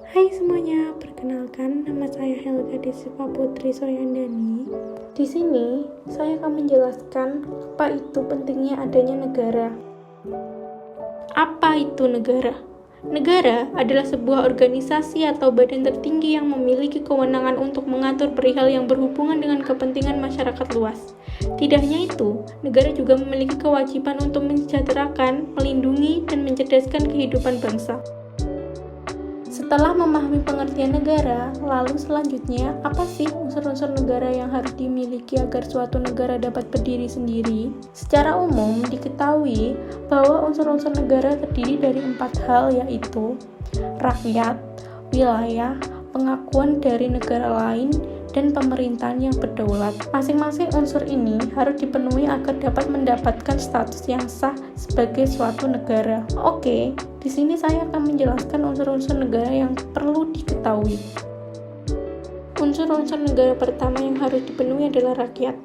Hai semuanya, perkenalkan nama saya Helga Desiva Putri Soyandani. Di sini saya akan menjelaskan apa itu pentingnya adanya negara. Apa itu negara? Negara adalah sebuah organisasi atau badan tertinggi yang memiliki kewenangan untuk mengatur perihal yang berhubungan dengan kepentingan masyarakat luas. Tidak hanya itu, negara juga memiliki kewajiban untuk mensejahterakan, melindungi, dan mencerdaskan kehidupan bangsa. Setelah memahami pengertian negara, lalu selanjutnya, apa sih unsur-unsur negara yang harus dimiliki agar suatu negara dapat berdiri sendiri? Secara umum, diketahui bahwa unsur-unsur negara terdiri dari 4 hal, yaitu rakyat, wilayah, pengakuan dari negara lain, dan pemerintahan yang berdaulat. Masing-masing unsur ini harus dipenuhi agar dapat mendapatkan status yang sah sebagai suatu negara. Oke, di sini saya akan menjelaskan unsur-unsur negara yang perlu diketahui. Unsur-unsur negara pertama yang harus dipenuhi adalah rakyat.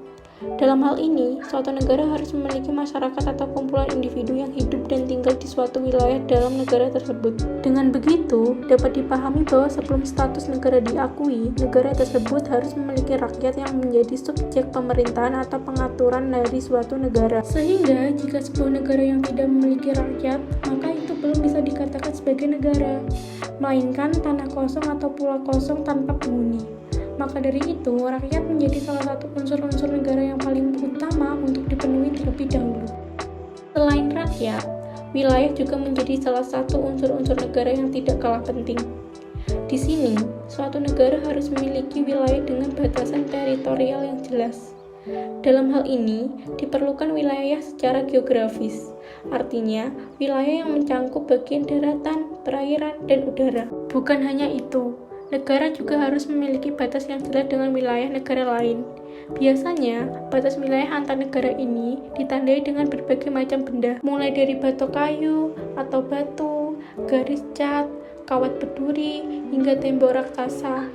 Dalam hal ini, suatu negara harus memiliki masyarakat atau kumpulan individu yang hidup dan tinggal di suatu wilayah dalam negara tersebut. Dengan begitu, dapat dipahami bahwa sebelum status negara diakui, negara tersebut harus memiliki rakyat yang menjadi subjek pemerintahan atau pengaturan dari suatu negara. Sehingga, jika sebuah negara yang tidak memiliki rakyat, maka itu belum bisa dikatakan sebagai negara, melainkan tanah kosong atau pulau kosong tanpa penghuni. Maka dari itu, rakyat menjadi salah satu unsur-unsur negara yang paling utama untuk dipenuhi terlebih dahulu. Selain rakyat, wilayah juga menjadi salah satu unsur-unsur negara yang tidak kalah penting. Di sini, suatu negara harus memiliki wilayah dengan batasan teritorial yang jelas. Dalam hal ini, diperlukan wilayah secara geografis, artinya wilayah yang mencakup bagian daratan, perairan, dan udara. Bukan hanya itu, negara juga harus memiliki batas yang jelas dengan wilayah negara lain. Biasanya, batas wilayah antar negara ini ditandai dengan berbagai macam benda, mulai dari batok kayu atau batu, garis cat, kawat berduri, hingga tembok raksasa.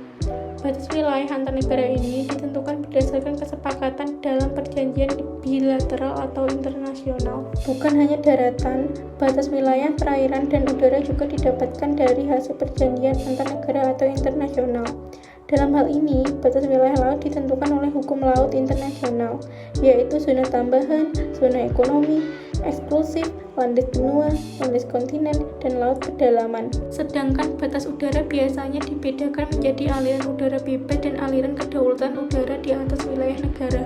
Batas wilayah antar negara ini ditentukan berdasarkan kesepakatan dalam perjanjian bilateral atau internasional. Bukan hanya daratan, batas wilayah, perairan, dan udara juga didapatkan dari hasil perjanjian antar negara atau internasional. Dalam hal ini, batas wilayah laut ditentukan oleh hukum laut internasional, yaitu zona tambahan, zona ekonomi eksklusif, landas benua, landas kontinen, dan laut pedalaman. Sedangkan batas udara biasanya dibedakan menjadi aliran udara bebas dan aliran kedaulatan udara di atas wilayah negara.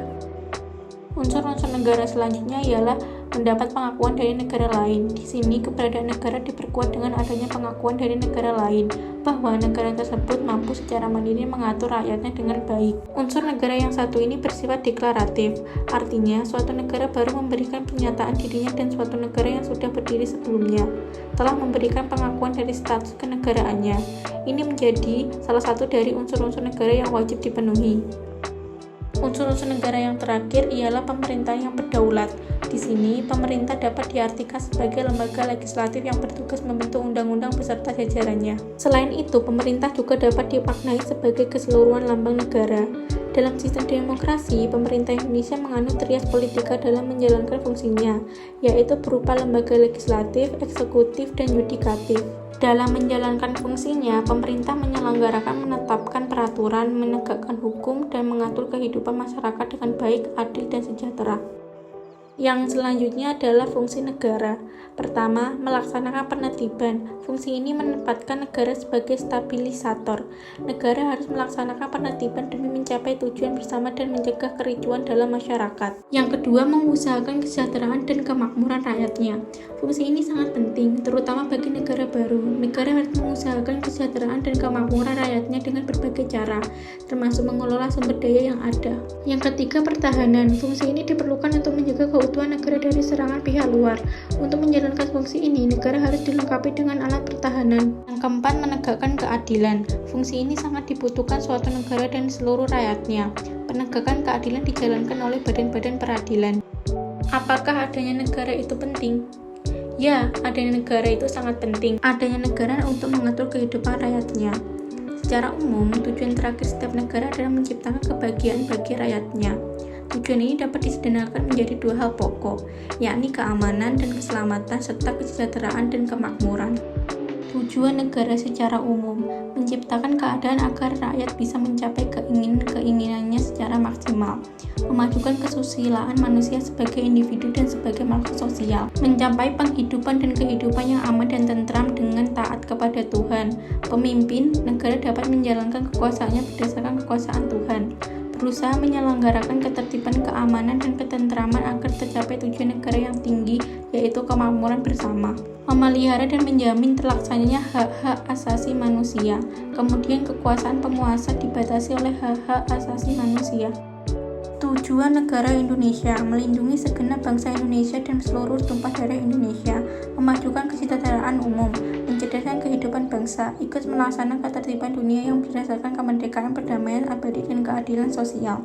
Unsur-unsur negara selanjutnya ialah mendapat pengakuan dari negara lain. Di sini, keberadaan negara diperkuat dengan adanya pengakuan dari negara lain bahwa negara tersebut mampu secara mandiri mengatur rakyatnya dengan baik. Unsur negara yang satu ini bersifat deklaratif, artinya suatu negara baru memberikan pernyataan dirinya dan suatu negara yang sudah berdiri sebelumnya telah memberikan pengakuan dari status kenegaraannya. Ini menjadi salah satu dari unsur-unsur negara yang wajib dipenuhi. Unsur-unsur negara yang terakhir ialah pemerintah yang berdaulat. Di sini, pemerintah dapat diartikan sebagai lembaga legislatif yang bertugas membentuk undang-undang beserta jajarannya. Selain itu, pemerintah juga dapat dimaknai sebagai keseluruhan lambang negara. Dalam sistem demokrasi, pemerintah Indonesia menganut trias politika dalam menjalankan fungsinya, yaitu berupa lembaga legislatif, eksekutif, dan yudikatif. Dalam menjalankan fungsinya, pemerintah menyelenggarakan, menetapkan peraturan, menegakkan hukum, dan mengatur kehidupan masyarakat dengan baik, adil, dan sejahtera. Yang selanjutnya adalah fungsi negara. Pertama, melaksanakan penertiban. Fungsi ini menempatkan negara sebagai stabilisator. Negara harus melaksanakan penertiban demi mencapai tujuan bersama dan mencegah kericuan dalam masyarakat. Yang kedua, mengusahakan kesejahteraan dan kemakmuran rakyatnya. Fungsi ini sangat penting, terutama bagi negara baru. Negara harus mengusahakan kesejahteraan dan kemakmuran rakyatnya dengan berbagai cara, termasuk mengelola sumber daya yang ada. Yang ketiga, pertahanan. Fungsi ini diperlukan untuk menjaga keutuhan negara dari serangan pihak luar. Untuk menjalankan fungsi ini, negara harus dilengkapi dengan alat pertahanan. Yang keempat, menegakkan keadilan. Fungsi ini sangat dibutuhkan suatu negara dan seluruh rakyatnya. Penegakan keadilan dijalankan oleh badan-badan peradilan. Apakah adanya negara itu penting? Ya, adanya negara itu sangat penting. Adanya negara untuk mengatur kehidupan rakyatnya. Secara umum, tujuan terakhir setiap negara adalah menciptakan kebahagiaan bagi rakyatnya. Tujuan ini dapat disederhanakan menjadi 2 hal pokok, yakni keamanan dan keselamatan serta kesejahteraan dan kemakmuran. Tujuan negara secara umum, menciptakan keadaan agar rakyat bisa mencapai keinginan-keinginannya secara maksimal, memajukan kesusilaan manusia sebagai individu dan sebagai makhluk sosial, mencapai penghidupan dan kehidupan yang aman dan tentram dengan taat kepada Tuhan. Pemimpin negara dapat menjalankan kekuasaannya berdasarkan kekuasaan Tuhan, berusaha menyelenggarakan ketertiban, keamanan, dan ketentraman agar tercapai tujuan negara yang tinggi, yaitu kemakmuran bersama, memelihara dan menjamin terlaksananya hak-hak asasi manusia. Kemudian kekuasaan penguasa dibatasi oleh hak-hak asasi manusia. Tujuan negara Indonesia, melindungi segenap bangsa Indonesia dan seluruh tumpah darah Indonesia, memajukan kesejahteraan umum, mencerdaskan kehidupan bangsa, ikut melaksanakan ketertiban dunia yang berdasarkan kemerdekaan, perdamaian abadi, dan keadilan sosial.